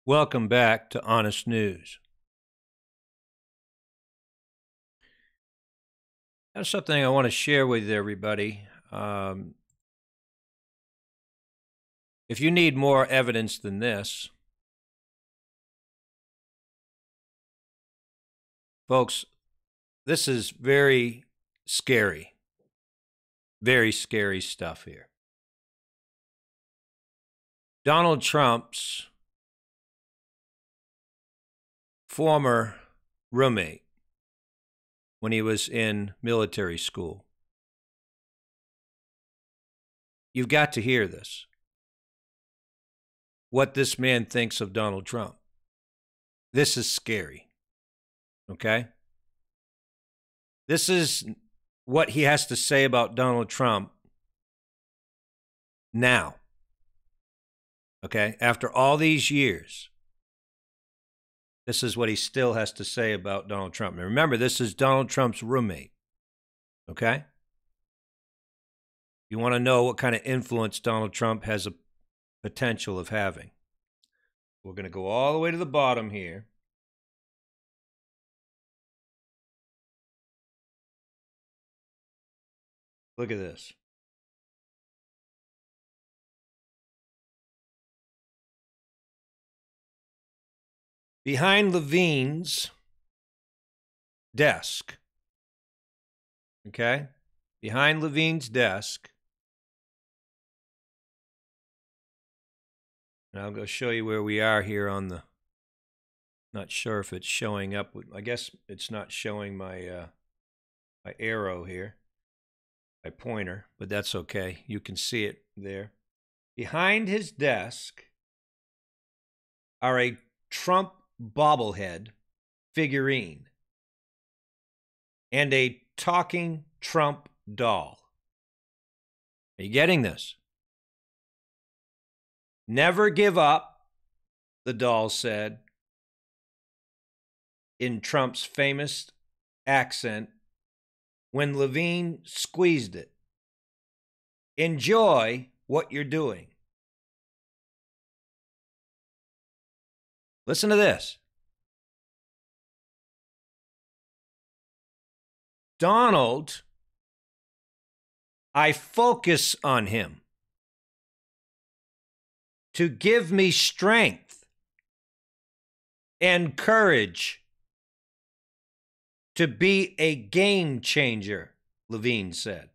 Welcome back to Honest News. That's something I want to share with everybody. If you need more evidence than this, folks, this is very scary stuff here. Donald Trump's former roommate when he was in military school. You've got to hear this. What this man thinks of Donald Trump. This is scary. Okay? This is what he has to say about Donald Trump now. Okay? After all these years. This is what he still has to say about Donald Trump. Now remember, this is Donald Trump's roommate. Okay? You want to know what kind of influence Donald Trump has a potential of having. We're going to go all the way to the bottom here. Look at this. Behind Levine's desk, okay? Behind Levine's desk, and I'll go show you where we are here on the, not sure if it's showing up. I guess it's not showing my, my arrow here, my pointer, but that's okay. You can see it there. Behind his desk are a Trump bobblehead figurine and a talking Trump doll. Are you getting this? Never give up, the doll said in Trump's famous accent when Levine squeezed it. Enjoy what you're doing. Listen to this. Donald, I focus on him to give me strength and courage to be a game changer, Levine said.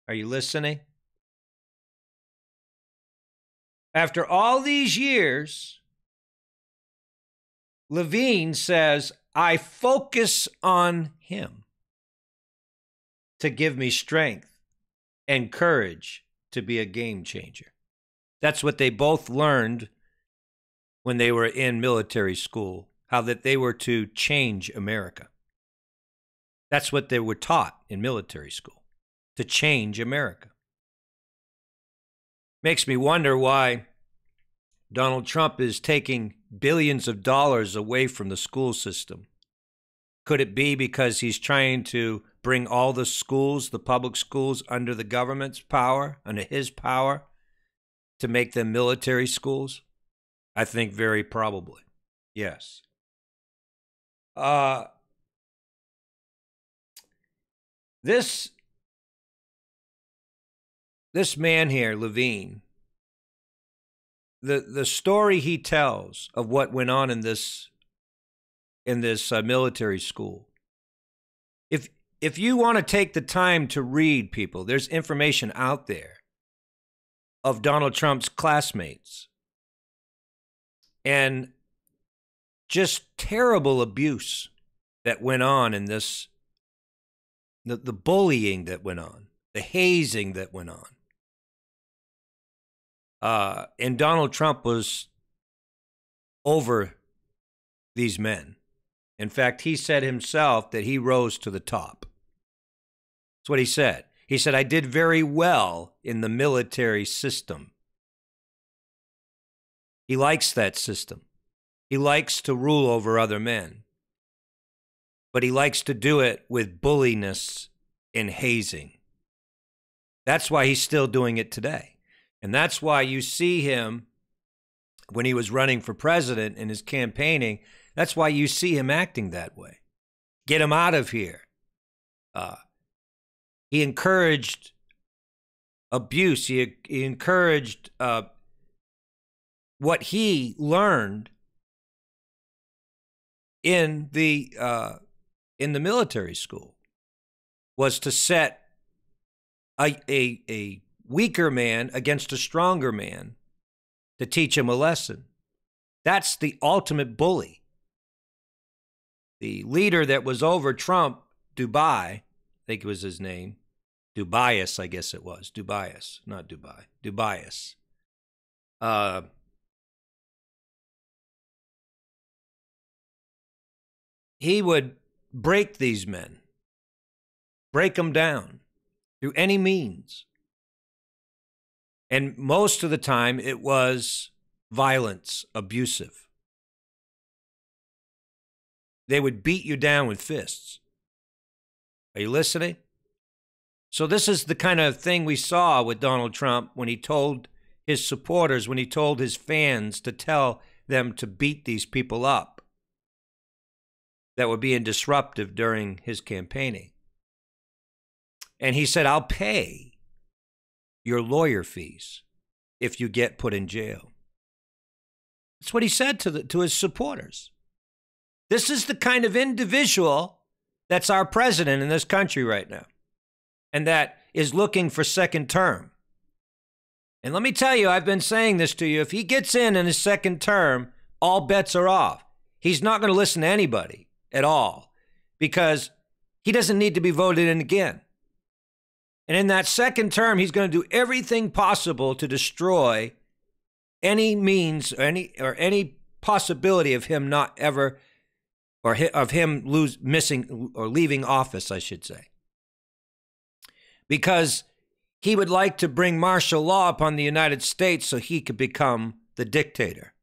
Are you listening? After all these years, Levine says, I focus on him to give me strength and courage to be a game changer. That's what they both learned when they were in military school, how that they were to change America. That's what they were taught in military school, to change America. Makes me wonder why Donald Trump is taking billions of dollars away from the school system. Could it be because he's trying to bring all the schools, the public schools, under the government's power, under his power, to make them military schools? I think very probably. Yes. This man here, Levine, the story he tells of what went on in this military school. If you want to take the time to read, people, there's information out there of Donald Trump's classmates and just terrible abuse that went on in this, the bullying that went on, the hazing that went on. And Donald Trump was over these men. In fact, he said himself that he rose to the top. That's what he said. He said, I did very well in the military system. He likes that system. He likes to rule over other men. But he likes to do it with bulliness and hazing. That's why he's still doing it today. And that's why you see him when he was running for president in his campaigning. That's why you see him acting that way. Get him out of here. He encouraged abuse. He encouraged what he learned in the military school was to set a weaker man against a stronger man to teach him a lesson. That's the ultimate bully. The leader that was over Trump, Dubai, I think it was his name, Dubaius, I guess it was. Dubaius, not Dubai. Dubaius. He would break these men, break them down through any means. And most of the time, it was violence, abusive. They would beat you down with fists. Are you listening? So this is the kind of thing we saw with Donald Trump when he told his supporters, when he told his fans to tell them to beat these people up that were being disruptive during his campaigning. And he said, I'll pay your lawyer fees if you get put in jail. That's what he said to his supporters. This is the kind of individual that's our president in this country right now, and that is looking for second term. And let me tell you, I've been saying this to you, if he gets in his second term, all bets are off. He's not going to listen to anybody at all because he doesn't need to be voted in again. And in that second term, he's going to do everything possible to destroy any means or any possibility of him not ever, or of him missing or leaving office, I should say. Because he would like to bring martial law upon the United States so he could become the dictator.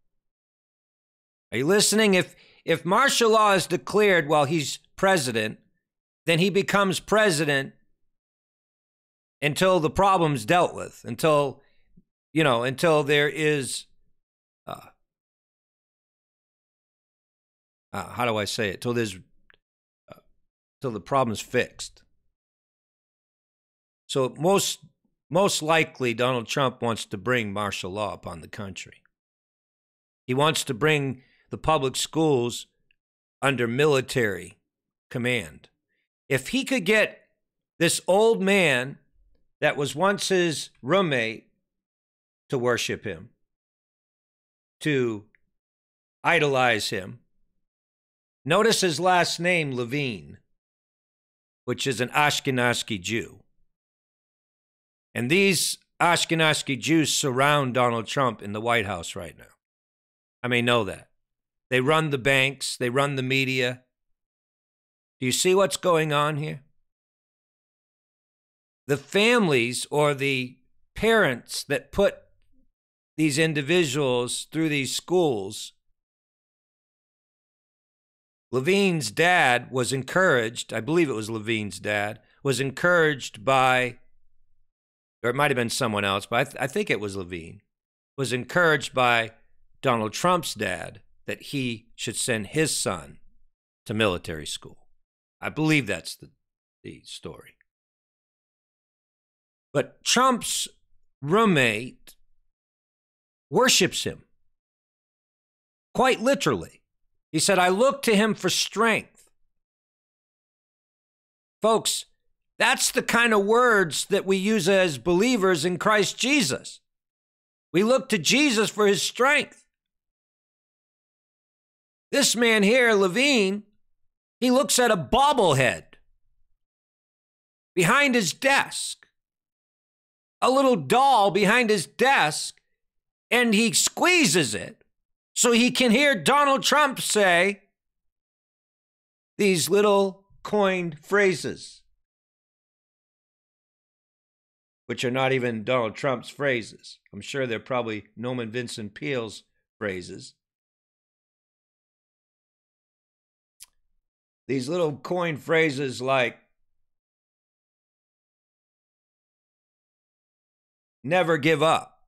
Are you listening? If martial law is declared while he's president, then he becomes president until the problem's dealt with, until there is, how do I say it? Till the problem's fixed. So most likely Donald Trump wants to bring martial law upon the country. He wants to bring the public schools under military command. If he could get this old man that was once his roommate to worship him, to idolize him. Notice his last name, Levine, which is an Ashkenazi Jew. And these Ashkenazi Jews surround Donald Trump in the White House right now. I may know that. They run the banks. They run the media. Do you see what's going on here? The families or the parents that put these individuals through these schools, Levine's dad was encouraged, I believe it was Levine's dad, was encouraged by, or it might have been someone else, but I think it was Levine, was encouraged by Donald Trump's dad that he should send his son to military school. I believe that's the story. But Trump's roommate worships him, quite literally. He said, I look to him for strength. Folks, that's the kind of words that we use as believers in Christ Jesus. We look to Jesus for his strength. This man here, Levine, he looks at a bobblehead behind his desk, a little doll behind his desk, and he squeezes it so he can hear Donald Trump say these little coined phrases, which are not even Donald Trump's phrases. I'm sure they're probably Norman Vincent Peale's phrases. These little coined phrases like, never give up.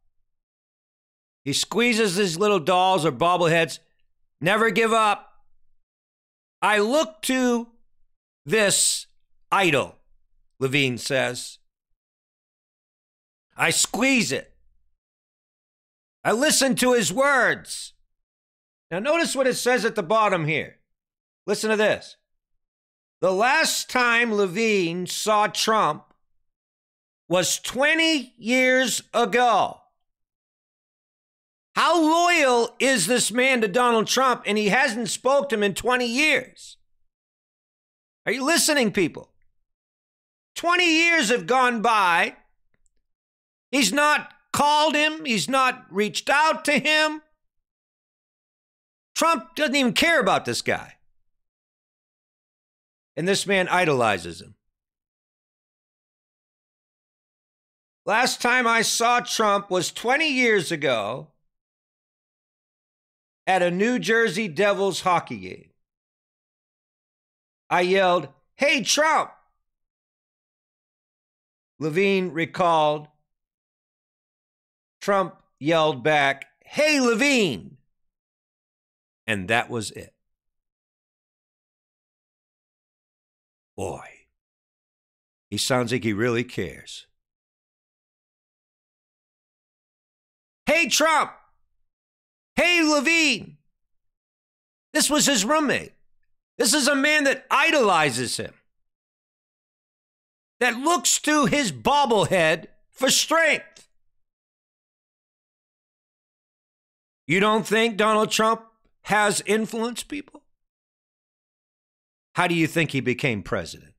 He squeezes these little dolls or bobbleheads. Never give up. I look to this idol, Levine says. I squeeze it. I listen to his words. Now notice what it says at the bottom here. Listen to this. The last time Levine saw Trump was 20 years ago. How loyal is this man to Donald Trump, and he hasn't spoke to him in 20 years? Are you listening, people? 20 years have gone by. He's not called him. He's not reached out to him. Trump doesn't even care about this guy. And this man idolizes him. Last time I saw Trump was 20 years ago at a New Jersey Devils hockey game. I yelled, "Hey, Trump!" Levine recalled. Trump yelled back, "Hey, Levine!" And that was it. Boy, he sounds like he really cares. "Hey, Trump! Hey, Levine!" This was his roommate. This is a man that idolizes him, that looks to his bobblehead for strength. You don't think Donald Trump has influence, people? How do you think he became president?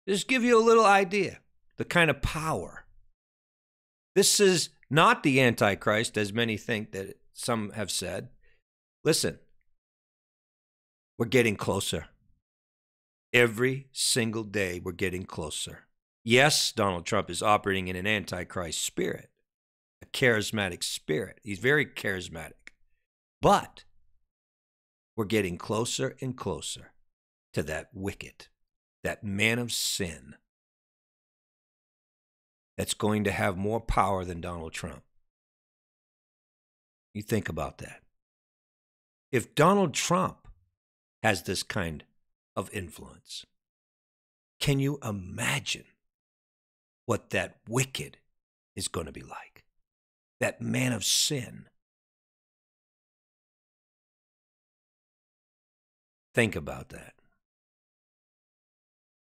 Just give you a little idea, the kind of power. This is not the Antichrist, as many think that some have said. Listen, we're getting closer. Every single day, we're getting closer. Yes, Donald Trump is operating in an Antichrist spirit, a charismatic spirit. He's very charismatic. But we're getting closer and closer to that wicked, that man of sin that's going to have more power than Donald Trump. You think about that. If Donald Trump has this kind of influence, can you imagine what that wicked is going to be like? That man of sin. Think about that.